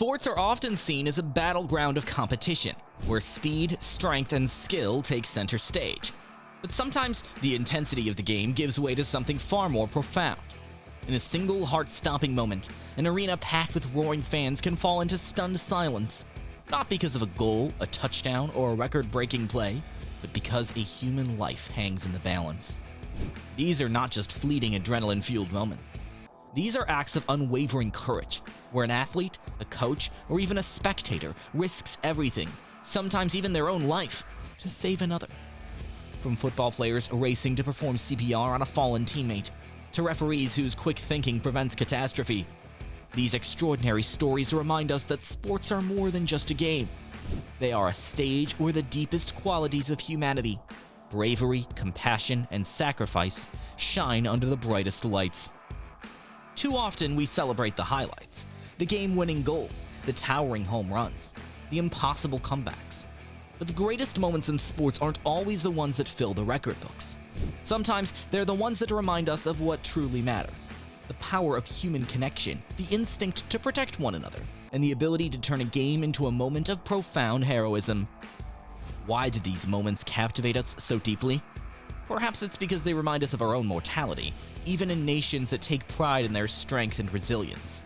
Sports are often seen as a battleground of competition, where speed, strength, and skill take center stage. But sometimes the intensity of the game gives way to something far more profound. In a single heart-stopping moment, an arena packed with roaring fans can fall into stunned silence, not because of a goal, a touchdown, or a record-breaking play, but because a human life hangs in the balance. These are not just fleeting adrenaline-fueled moments. These are acts of unwavering courage, where an athlete, a coach, or even a spectator risks everything, sometimes even their own life, to save another. From football players racing to perform CPR on a fallen teammate, to referees whose quick thinking prevents catastrophe. These extraordinary stories remind us that sports are more than just a game. They are a stage where the deepest qualities of humanity, bravery, compassion, and sacrifice, shine under the brightest lights. Too often we celebrate the highlights, the game-winning goals, the towering home runs, the impossible comebacks. But the greatest moments in sports aren't always the ones that fill the record books. Sometimes they're the ones that remind us of what truly matters. The power of human connection, the instinct to protect one another, and the ability to turn a game into a moment of profound heroism. Why do these moments captivate us so deeply? Perhaps it's because they remind us of our own mortality, even in nations that take pride in their strength and resilience.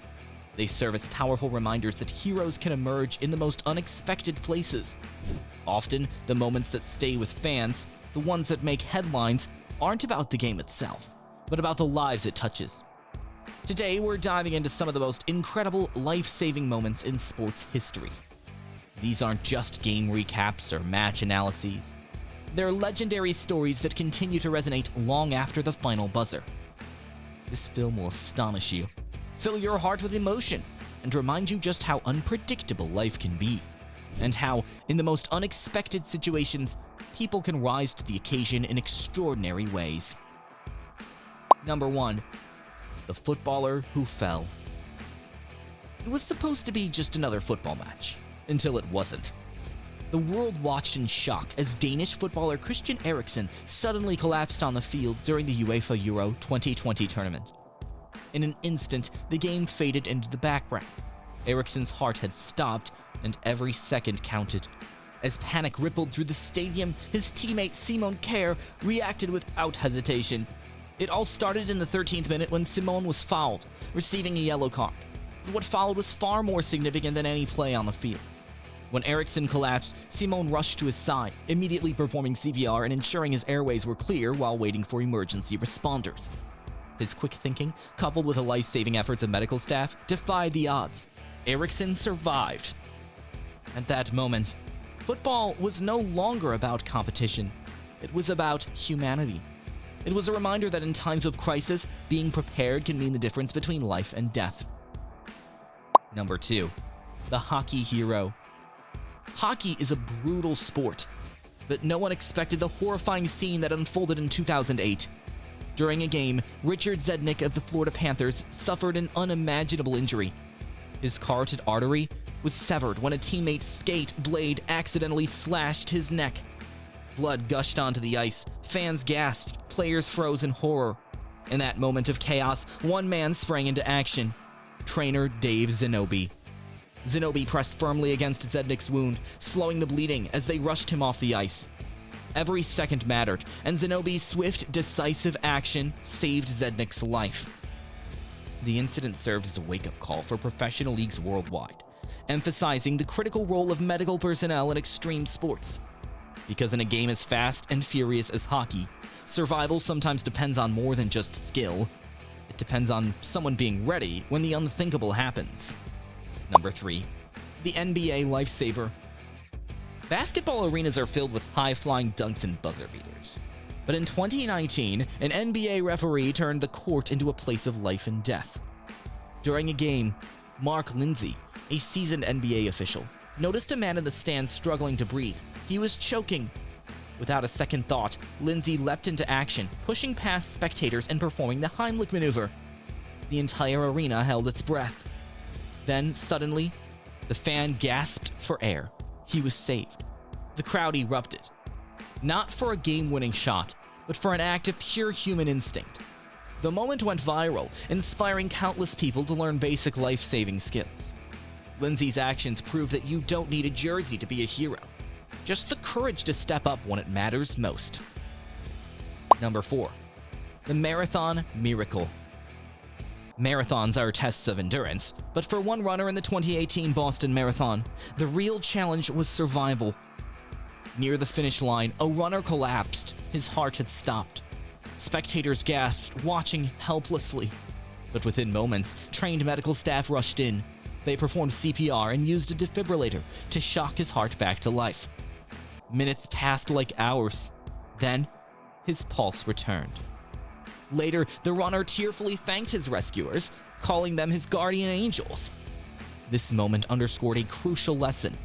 They serve as powerful reminders that heroes can emerge in the most unexpected places. Often, the moments that stay with fans, the ones that make headlines, aren't about the game itself, but about the lives it touches. Today, we're diving into some of the most incredible, life-saving moments in sports history. These aren't just game recaps or match analyses. They're legendary stories that continue to resonate long after the final buzzer. This film will astonish you, fill your heart with emotion, and remind you just how unpredictable life can be, and how, in the most unexpected situations, people can rise to the occasion in extraordinary ways. Number 1. The footballer who fell. It was supposed to be just another football match, until it wasn't. The world watched in shock as Danish footballer Christian Eriksen suddenly collapsed on the field during the UEFA Euro 2020 tournament. In an instant, the game faded into the background. Eriksen's heart had stopped, and every second counted. As panic rippled through the stadium, his teammate Simon Kjær reacted without hesitation. It all started in the 13th minute when Simon was fouled, receiving a yellow card. But what followed was far more significant than any play on the field. When Eriksen collapsed, Simon rushed to his side, immediately performing CPR and ensuring his airways were clear while waiting for emergency responders. His quick thinking, coupled with the life-saving efforts of medical staff, defied the odds. Eriksen survived. At that moment, football was no longer about competition. It was about humanity. It was a reminder that in times of crisis, being prepared can mean the difference between life and death. Number 2. The hockey hero. Hockey is a brutal sport, but no one expected the horrifying scene that unfolded in 2008. During a game, Richard Zednik of the Florida Panthers suffered an unimaginable injury. His carotid artery was severed when a teammate's skate blade accidentally slashed his neck. Blood gushed onto the ice, fans gasped, players froze in horror. In that moment of chaos, one man sprang into action: trainer Dave Zanobi. Zanobi pressed firmly against Zednik's wound, slowing the bleeding as they rushed him off the ice. Every second mattered, and Zanobi's swift, decisive action saved Zednik's life. The incident served as a wake-up call for professional leagues worldwide, emphasizing the critical role of medical personnel in extreme sports. Because in a game as fast and furious as hockey, survival sometimes depends on more than just skill. It depends on someone being ready when the unthinkable happens. Number 3. The NBA lifesaver. Basketball arenas are filled with high-flying dunks and buzzer beaters. But in 2019, an NBA referee turned the court into a place of life and death. During a game, Mark Lindsay, a seasoned NBA official, noticed a man in the stands struggling to breathe. He was choking. Without a second thought, Lindsay leapt into action, pushing past spectators and performing the Heimlich maneuver. The entire arena held its breath. Then, suddenly, the fan gasped for air. He was saved. The crowd erupted. Not for a game-winning shot, but for an act of pure human instinct. The moment went viral, inspiring countless people to learn basic life-saving skills. Lindsay's actions prove that you don't need a jersey to be a hero, just the courage to step up when it matters most. Number 4. The Marathon Miracle. Marathons are tests of endurance, but for one runner in the 2018 Boston Marathon, the real challenge was survival. Near the finish line, a runner collapsed. His heart had stopped. Spectators gasped, watching helplessly. But within moments, trained medical staff rushed in. They performed CPR and used a defibrillator to shock his heart back to life. Minutes passed like hours. Then, his pulse returned. Later, the runner tearfully thanked his rescuers, calling them his guardian angels. This moment underscored a crucial lesson.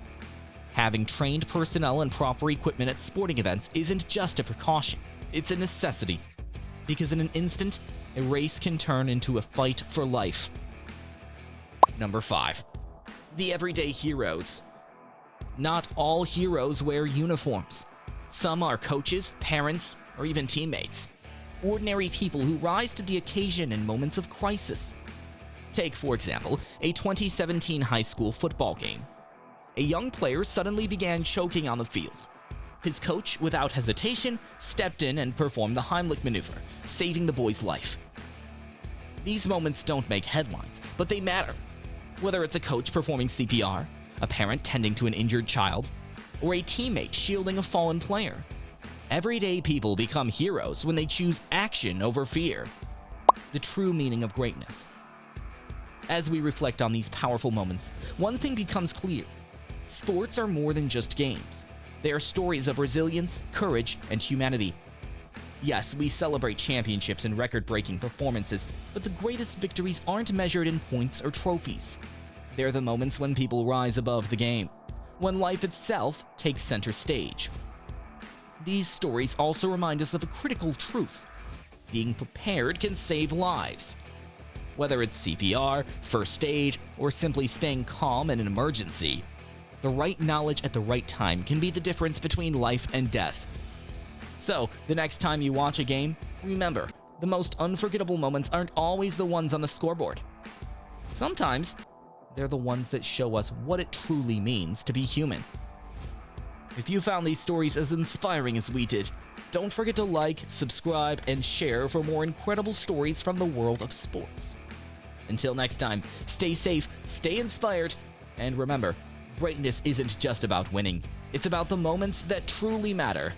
Having trained personnel and proper equipment at sporting events isn't just a precaution, it's a necessity. Because in an instant, a race can turn into a fight for life. Number 5. The Everyday Heroes. Not all heroes wear uniforms. Some are coaches, parents, or even teammates. Ordinary people who rise to the occasion in moments of crisis. Take, for example, a 2017 high school football game. A young player suddenly began choking on the field. His coach, without hesitation, stepped in and performed the Heimlich maneuver, saving the boy's life. These moments don't make headlines, but they matter. Whether it's a coach performing CPR, a parent tending to an injured child, or a teammate shielding a fallen player, everyday people become heroes when they choose action over fear. The true meaning of greatness. As we reflect on these powerful moments, one thing becomes clear. Sports are more than just games. They are stories of resilience, courage, and humanity. Yes, we celebrate championships and record-breaking performances, but the greatest victories aren't measured in points or trophies. They're the moments when people rise above the game, when life itself takes center stage. These stories also remind us of a critical truth. Being prepared can save lives. Whether it's CPR, first aid, or simply staying calm in an emergency, the right knowledge at the right time can be the difference between life and death. So, the next time you watch a game, remember, the most unforgettable moments aren't always the ones on the scoreboard. Sometimes, they're the ones that show us what it truly means to be human. If you found these stories as inspiring as we did, don't forget to like, subscribe, and share for more incredible stories from the world of sports. Until next time, stay safe, stay inspired, and remember, greatness isn't just about winning. It's about the moments that truly matter.